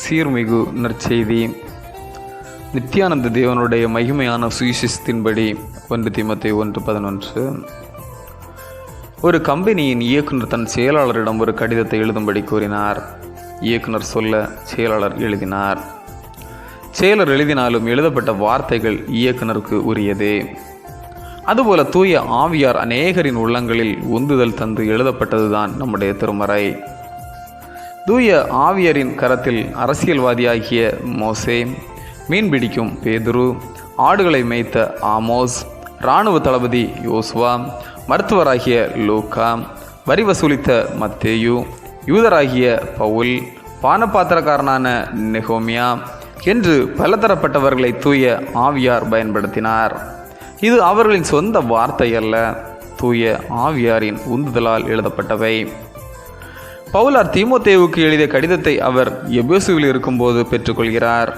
சீர்மிகு நற்செய்தி. நித்யானந்த தேவனுடைய மகிமையான சுவிசேஷத்தின்படி 1 தீமோத்தேயு 1:11. ஒரு கம்பெனியின் இயக்குனர் தன் செயலாளரிடம் ஒரு கடிதத்தை எழுதும்படி கூறினார். இயக்குனர் சொல்ல செயலாளர் எழுதினார். செயலர் எழுதினாலும் எழுதப்பட்ட வார்த்தைகள் இயக்குனருக்கு உரியதே. அதுபோல தூய ஆவியார் அநேகரின் உள்ளங்களில் உந்துதல் தந்து எழுதப்பட்டதுதான் நம்முடைய திருமறை. தூய ஆவியரின் கரத்தில் அரசியல்வாதியாகிய மோசே, மீன்பிடிக்கும் பேதுரு, ஆடுகளை மேய்த்த ஆமோஸ், இராணுவ தளபதி யோசுவா, மருத்துவராகிய லூக்கா, வரி வசூலித்த மத்தேயு, யூதராகிய பவுல், பானபாத்திரக்காரனான நெகோமியா என்று பலதரப்பட்டவர்களை தூய ஆவியார் பயன்படுத்தினார். இது அவர்களின் சொந்த வார்த்தை அல்ல, தூய ஆவியாரின் உந்துதலால் எழுதப்பட்டவை. பவுலார் தீமோத்தேயுவுக்கு எழுதிய கடிதத்தை அவர் எபேசுவில் இருக்கும்போது பெற்றுக்கொள்கிறார்.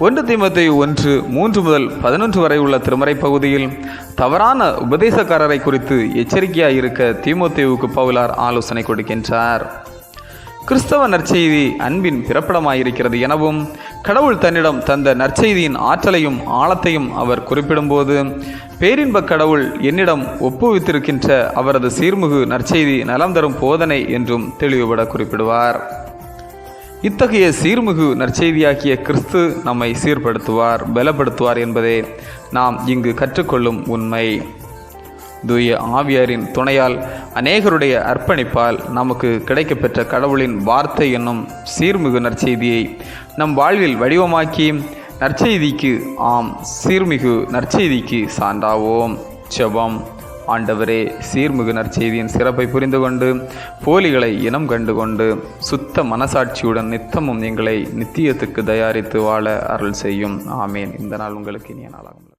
1 தீமோத்தேயு 1:3 முதல் 11 வரை உள்ள திருமறை பகுதியில் தவறான உபதேசக்காரரை குறித்து எச்சரிக்கையாக இருக்க தீமோத்தேயுவுக்கு பவுலார் ஆலோசனை கொடுக்கின்றார். கிறிஸ்தவ நற்செய்தி அன்பின் பிறப்பிடமாயிருக்கிறது எனவும், கடவுள் தன்னிடம் தந்த நற்செய்தியின் ஆற்றலையும் ஆழத்தையும் அவர் குறிப்பிடும்போது, பேரின்ப கடவுள் என்னிடம் ஒப்புவித்திருக்கின்ற அவரது சீர்மிகு நற்செய்தி நலம் தரும் போதனை என்றும் தெளிவுபட குறிப்பிடுவார். இத்தகைய சீர்மிகு நற்செய்தியாக்கிய கிறிஸ்து நம்மை சீர்படுத்துவார், பலப்படுத்துவார் என்பதே நாம் இங்கு கற்றுக்கொள்ளும் உண்மை. தூய ஆவியாரின் துணையால் அநேகருடைய அர்ப்பணிப்பால் நமக்கு கிடைக்கப்பெற்ற கடவுளின் வார்த்தை என்னும் சீர்மிகு நற்செய்தியை நம் வாழ்வில் வடிவமாக்கி நற்செய்திக்கு சீர்மிகு நற்செய்திக்கு சான்றாவோம். ஜெபம். ஆண்டவரே, சீர்மிகு நற்செய்தியின் சிறப்பை புரிந்து கொண்டு போலிகளை இனம் கண்டு கொண்டு சுத்த மனசாட்சியுடன் நித்தமும் எங்களை நித்தியத்துக்கு தயாரித்து வாழ அருள் செய்யும். ஆமேன். இந்த நாள் உங்களுக்கு இனிய நாளாகும்.